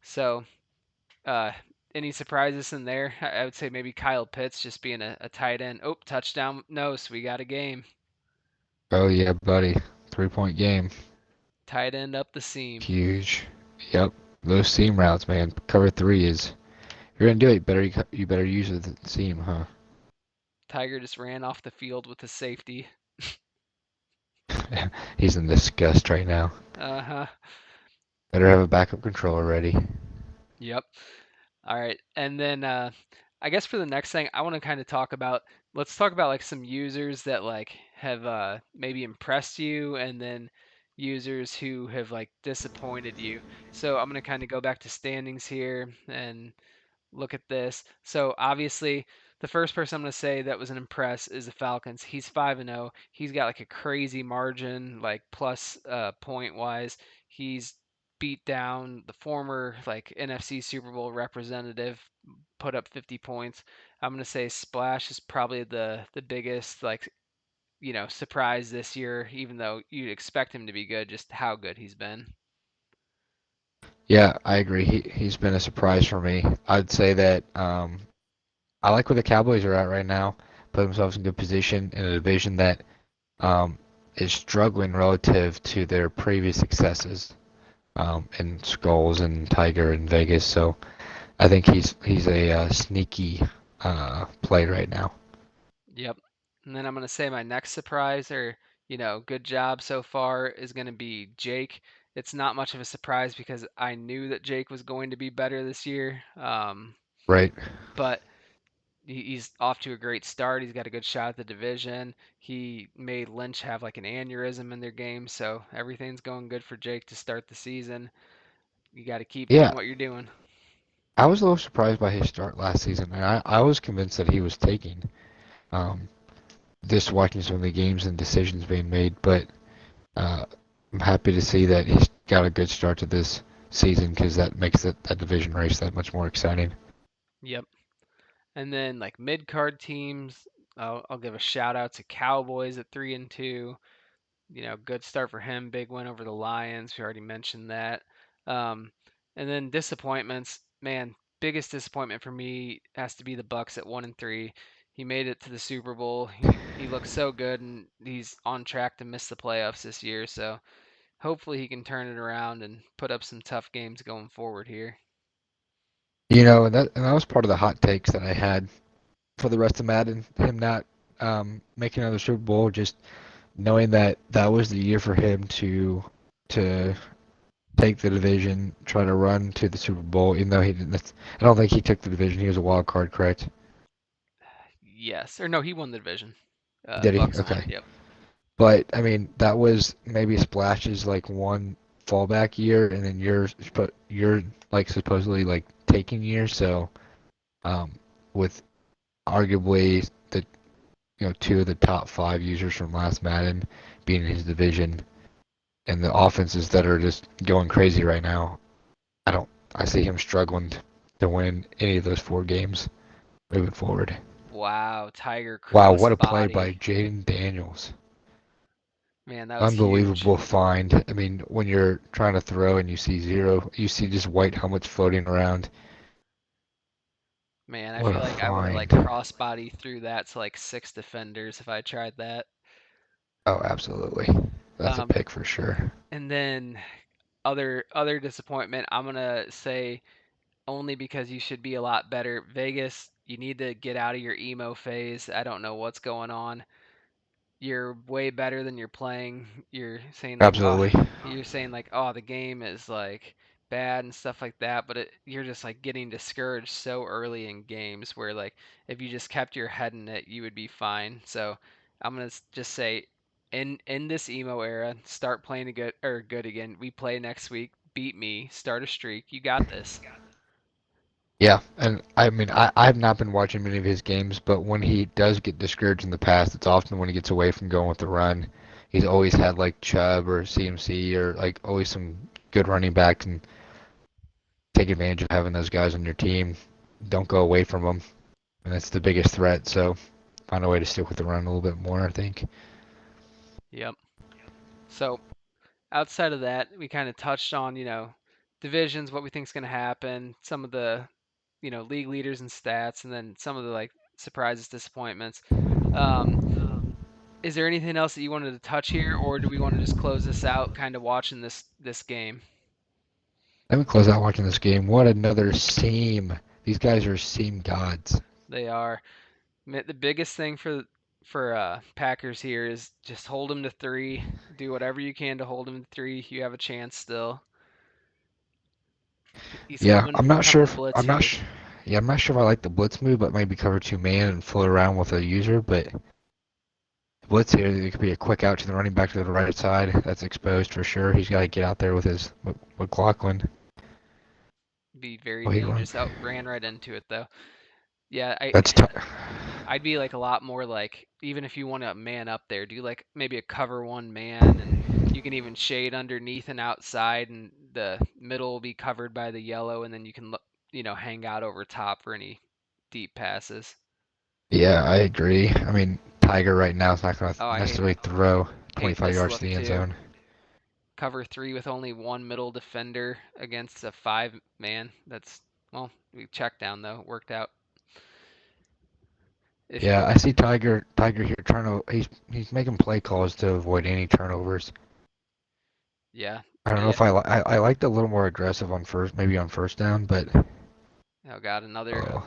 A: So, uh, any surprises in there? I would say maybe Kyle Pitts just being a tight end. Oh, touchdown. No, so we got a game.
B: Oh yeah, buddy. 3-point game.
A: Tight end up the seam.
B: Huge. Yep. Those seam routes, man. Cover three is. If you're gonna do it, you better use the seam, huh?
A: Tiger just ran off the field with a safety.
B: He's in disgust right now.
A: Uh-huh.
B: Better have a backup controller ready.
A: Yep. All right. And then I guess for the next thing, I want to kind of talk about let's talk about like some users that like have maybe impressed you and then users who have like disappointed you. So I'm going to kind of go back to standings here and look at this. So obviously, the first person I'm going to say that was an impress is the Falcons. He's 5-0. He's got like a crazy margin, like plus point wise. He's beat down the former like NFC Super Bowl representative, put up 50 points. I'm going to say Splash is probably the biggest like surprise this year, even though you'd expect him to be good, just how good he's been.
B: Yeah, I agree. He's been a surprise for me. I'd say that I like where the Cowboys are at right now. Put themselves in good position in a division that um, is struggling relative to their previous successes in Skulls and Tiger and Vegas. So I think he's a sneaky play right now.
A: Yep. And then I'm going to say my next surprise or, good job so far is going to be Jake. It's not much of a surprise because I knew that Jake was going to be better this year.
B: Right.
A: But he's off to a great start. He's got a good shot at the division. He made Lynch have like an aneurysm in their game. So everything's going good for Jake to start the season. You got to keep
B: Yeah,
A: doing what you're doing.
B: I was a little surprised by his start last season, and I was convinced that he was taking. Um, just watching some of the games and decisions being made, but uh, I'm happy to see that he's got a good start to this season because that makes that division race that much more exciting.
A: Yep. And then like mid card teams, I'll give a shout out to Cowboys at 3-2. Good start for him. Big win over the Lions. We already mentioned that. Um, and then disappointments, man. Biggest disappointment for me has to be the Bucks at 1-3. He made it to the Super Bowl. He looks so good, and he's on track to miss the playoffs this year. So hopefully he can turn it around and put up some tough games going forward here.
B: And that was part of the hot takes that I had for the rest of Madden. Him not making another Super Bowl, just knowing that that was the year for him to take the division, try to run to the Super Bowl. Even though he didn't, I don't think he took the division. He was a wild card, correct?
A: Yes, or no, he won the division.
B: Did he?
A: Bucks won.
B: Okay.
A: Yep.
B: But I mean, that was maybe Splash's like one fallback year, and then yours, but you're like supposedly like taking year. So, with arguably the two of the top five users from last Madden being in his division and the offenses that are just going crazy right now, I don't. I see him struggling to win any of those 4 games moving forward.
A: Wow, Tiger
B: Wow, what a play
A: crossbody.
B: by Jaden Daniels.
A: Man, that was huge.
B: Unbelievable find. I mean, when you're trying to throw and you see zero, you see just white helmets floating around.
A: Man, I
B: What
A: feel
B: a
A: like I would have like
B: find.
A: crossbody through that to like 6 defenders if I tried that.
B: Oh, absolutely. That's a
A: Um,
B: pick for sure.
A: and then other disappointment, I'm gonna say only because you should be a lot better. Vegas, you need to get out of your emo phase. I don't know what's going on. You're way better than you're playing.
B: Absolutely.
A: You're saying like, oh, the game is like bad and stuff like that, but you're just like getting discouraged so early in games where like if you just kept your head in it, you would be fine. So I'm gonna just say, in this emo era, start playing good again. We play next week. Beat me. Start a streak. You got this.
B: Yeah, and I mean, I have not been watching many of his games, but when he does get discouraged in the past, it's often when he gets away from going with the run. He's always had like Chubb or CMC or like always some good running backs and take advantage of having those guys on your team. Don't go away from them, and that's the biggest threat. So find a way to stick with the run a little bit more, I think.
A: Yep. So outside of that, we kind of touched on, divisions, what we think is going to happen, some of the, league leaders and stats, and then some of the like surprises, disappointments. Um, is there anything else that you wanted to touch here, or do we want to just close this out, kind of watching this game?
B: Let me close out watching this game. What another seam. These guys are seam gods.
A: They are the biggest thing for Packers here is just hold them to three. Do whatever you can to hold them to three. You have a chance still. He's
B: Yeah,
A: coming
B: I'm not sure
A: coming to
B: if
A: blitz
B: I'm not
A: you.
B: sh yeah, I'm not sure if I like the blitz move, but maybe cover 2 man and float around with a user. But blitz here, it could be a quick out to the running back to the right side. That's exposed for sure. He's got to get out there with his McLaughlin.
A: Be very
B: Oh, he run.
A: dangerous. Oh, ran right into it though. Yeah,
B: That's t
A: I'd be like a lot more like even if you want to man up there, do like maybe a cover one man and you can even shade underneath and outside and the middle will be covered by the yellow and then you can hang out over top for any deep passes.
B: Yeah, I agree. I mean, Tiger right now is not going to
A: Oh,
B: necessarily throw
A: hate
B: 25
A: this
B: yards to
A: look
B: the end
A: too.
B: zone.
A: Cover three with only one middle defender against a five man. That's well, we checked down though. Worked out. If
B: Yeah, I see Tiger here trying to he's making play calls to avoid any turnovers.
A: yeah,
B: I don't know
A: yeah.
B: if I liked a little more aggressive on first, maybe on first down, but
A: Oh God,
B: oh,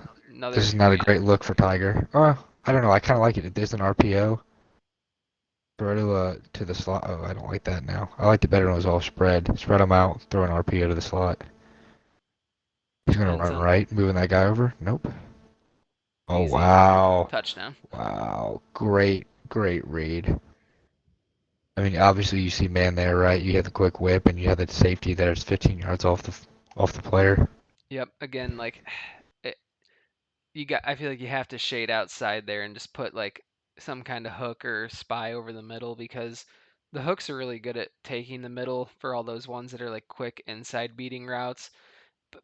B: this
A: another
B: is not a
A: man.
B: great look for Tiger. I don't know. I kind of like it. It is an RPO. Throw to the slot. Oh, I don't like that now. I liked it better when it was all spread. Spread them out. Throw an RPO to the slot. He's gonna
A: End
B: run
A: zone.
B: right, moving that guy over. Nope. Oh
A: Easy
B: wow,
A: touchdown.
B: wow, great read. I mean, obviously you see man there, right? You have the quick whip, and you have the safety there's 15 yards off the player.
A: Yep. Again, like it, I feel like you have to shade outside there and just put like some kind of hook or spy over the middle because the hooks are really good at taking the middle for all those ones that are like quick inside beating routes.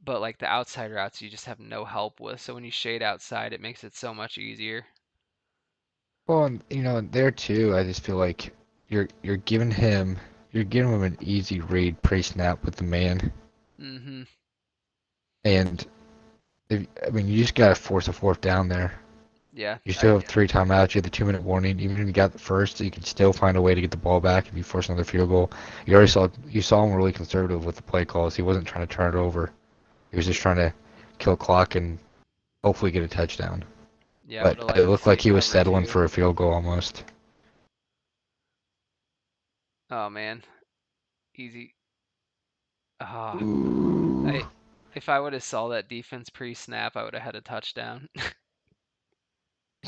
A: But like the outside routes, you just have no help with. So when you shade outside, it makes it so much easier.
B: Well, and, there too, I just feel like you're giving him an easy read pre-snap with the man,
A: Mm-hmm.
B: and I mean, you just gotta force a fourth down there.
A: Yeah.
B: You still have 3 timeouts. You have the 2 minute warning. Even if you got the first, you can still find a way to get the ball back if you force another field goal. You saw him really conservative with the play calls. He wasn't trying to turn it over. He was just trying to kill clock and hopefully get a touchdown.
A: Yeah, I would
B: But
A: have
B: it
A: liked to
B: looked
A: see
B: like
A: it
B: he was
A: cover
B: settling
A: two.
B: for a field goal almost.
A: Oh man, easy. Ah,
B: Ooh.
A: I if I would have saw that defense pre-snap, I would have had a touchdown.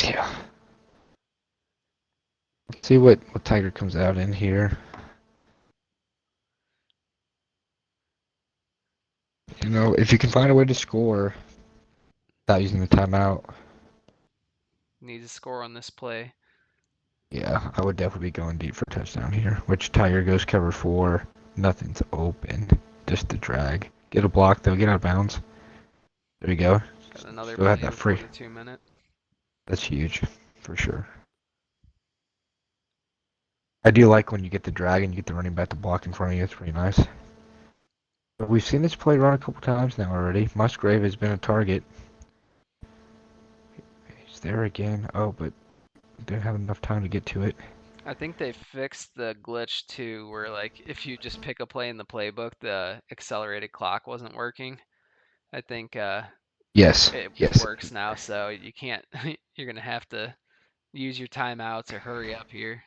B: Yeah. Let's see what Tiger comes out in here. If you can find a way to score without using the timeout.
A: Needs to score on this play.
B: Yeah, I would definitely be going deep for touchdown here. Which Tiger goes cover four. Nothing's open. Just the drag. Get a block though. Get out of bounds. There you go.
A: Got another
B: Still have
A: play
B: that
A: before
B: free.
A: the 2 minute.
B: That's huge for sure. I do like when you get the drag and you get the running back to block in front of you. It's pretty nice. But we've seen this play run a couple times now already. Musgrave has been a target. He's there again. Oh, but didn't have enough time to get to it.
A: I think they fixed the glitch too, where like if you just pick a play in the playbook, the accelerated clock wasn't working. I think
B: Yes,
A: it
B: yes.
A: works now, so you can't. You're gonna have to use your timeouts or hurry up here.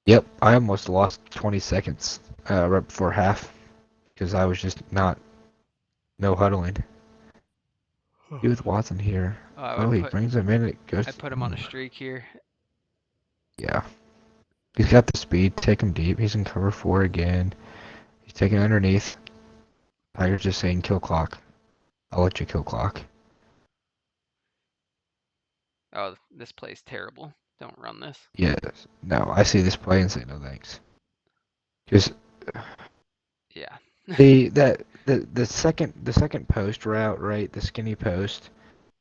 B: Yep, I almost lost 20 seconds right before half because I was just not no huddling. He with Watson here.
A: I
B: Oh,
A: would
B: he
A: put
B: brings him in. It
A: I
B: goes.
A: put him on a streak here.
B: Yeah, he's got the speed. Take him deep. He's in cover four again. He's taking underneath. Tiger's just saying kill clock. I'll let you kill clock.
A: Oh, this play's terrible. Don't run this.
B: Yes. No, I see this play and say no thanks. Because
A: Yeah.
B: the second post route, right? The skinny post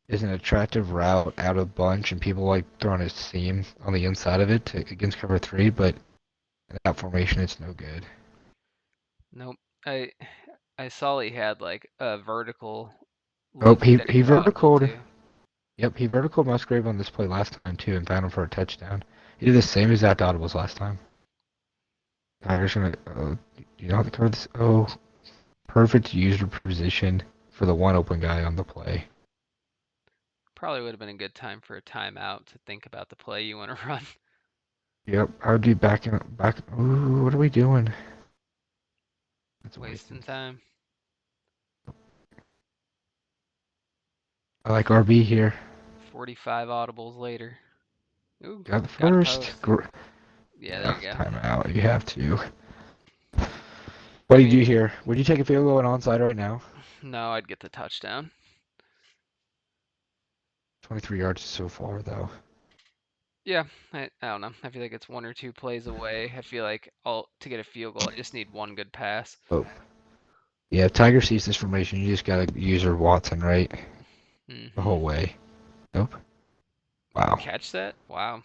B: is an attractive route out of bunch, and people like throwing a seam on the inside of it against cover three. But in that formation, it's no good.
A: Nope. I I saw he had like a vertical
B: Oh,
A: look
B: he
A: that
B: he
A: you're audible
B: verticaled.
A: to.
B: Yep, he vertical Musgrave on this play last time too, and found him for a touchdown. He did the same exact audibles last time. Tiger's gonna. Oh, you know how to cover this? Oh, perfect user position for the one open guy on the play.
A: Probably would have been a good time for a timeout to think about the play you want to run.
B: Yep, I would be backing back. Ooh, what are we doing? That's
A: Wasting
B: wasted.
A: time.
B: I like RB here.
A: 45 audibles later. Ooh,
B: Got the
A: got a
B: first.
A: post. Yeah, there
B: Yeah,
A: you go.
B: timeout. You have to. What
A: I
B: do you
A: mean,
B: do here? Would you take a field goal and onside right now?
A: no, I'd get the touchdown.
B: 23 yards so far, though.
A: Yeah, I don't know. I feel like it's one or two plays away. I feel like all to get a field goal, I just need one good pass.
B: Oh, yeah. If Tiger sees this formation, you just gotta use her Watson, right? The
A: Mm-hmm.
B: whole way. Nope.
A: You
B: Wow.
A: catch that? Wow.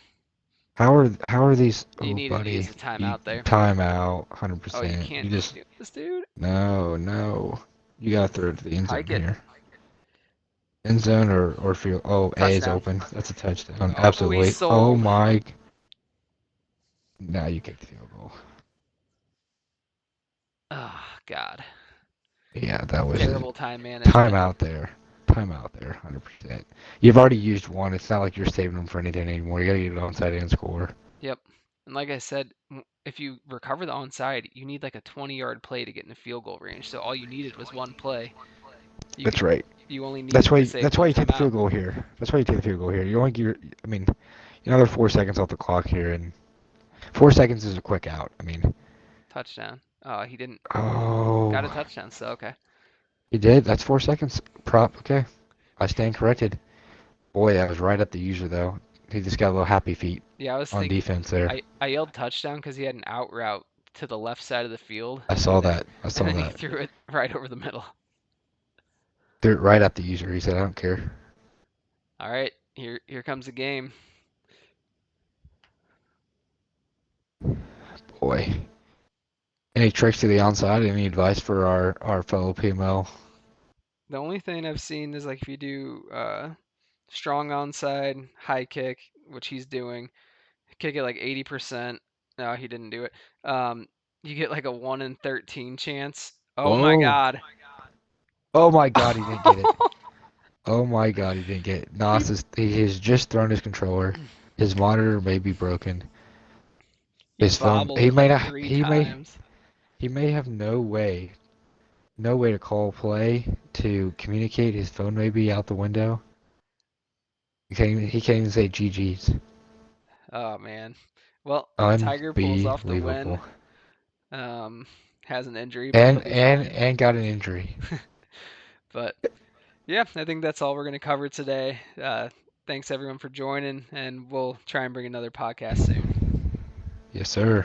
B: How are these?
A: You
B: Oh,
A: needed to use
B: buddy.
A: the
B: You
A: timeout there.
B: timeout,
A: Oh, you
B: 100%. You
A: can't keep
B: just
A: doing this, dude.
B: no, no. You gotta throw it to the end zone
A: Hike it.
B: here. End zone or field. Oh, A is
A: Touchdown.
B: open. That's a touchdown.
A: Oh, he's
B: Absolutely. Oh
A: sold.
B: my. Now you kick the field goal.
A: Oh, God.
B: Yeah, that was a
A: Terrible time management.
B: timeout there. Timeout there, 100%. You've already used one. It's not like you're saving them for anything anymore. You gotta get it onside and score.
A: Yep. And like I said, if you recover the onside, you need like a 20-yard play to get in the field goal range. So all you needed was one play. You
B: That's right.
A: you only
B: That's
A: needed to
B: why.
A: save
B: That's why
A: one
B: you take the
A: timeout.
B: field goal here. That's why you take the field goal here. You only give. I mean, another 4 seconds off the clock here, and 4 seconds is a quick out. I mean,
A: Touchdown. Oh, he didn't. Got a
B: oh,
A: touchdown, so okay.
B: he did. That's 4 seconds. Prop. Okay, I stand corrected. Boy, that was right at the user though. He just got a little happy feet
A: Yeah, I was
B: on
A: thinking.
B: defense there.
A: I yelled touchdown because he had an out route to the left side of the field,
B: I
A: and
B: saw
A: then
B: that. I
A: and
B: saw
A: then he
B: that.
A: threw it right over the middle.
B: Threw it right at the user. He said, "I don't care."
A: All right, here comes the game.
B: Boy. Any tricks to the onside? Any advice for our fellow PML?
A: The only thing I've seen is like if you do strong onside, high kick, which he's doing, kick it like 80%. No, he didn't do it. You get like a 1 in 13 chance. Oh my
B: Oh,
A: God.
B: oh my God, he didn't get it. Oh my God, he didn't get it. Nas he has just thrown his controller. His monitor may be broken.
A: He
B: His phone.
A: bobbled
B: He
A: it
B: may
A: like
B: not.
A: three times.
B: He may have no way to call play to communicate. His phone may be out the window. He can't even say GG's.
A: Oh man. Well, Tiger pulls off the win.
B: Unbelievable.
A: Um, has an injury, but he'll
B: And
A: be
B: and
A: fine.
B: and got an injury.
A: But yeah, I think that's all we're going to cover today. Thanks everyone for joining, and we'll try and bring another podcast soon.
B: Yes, sir.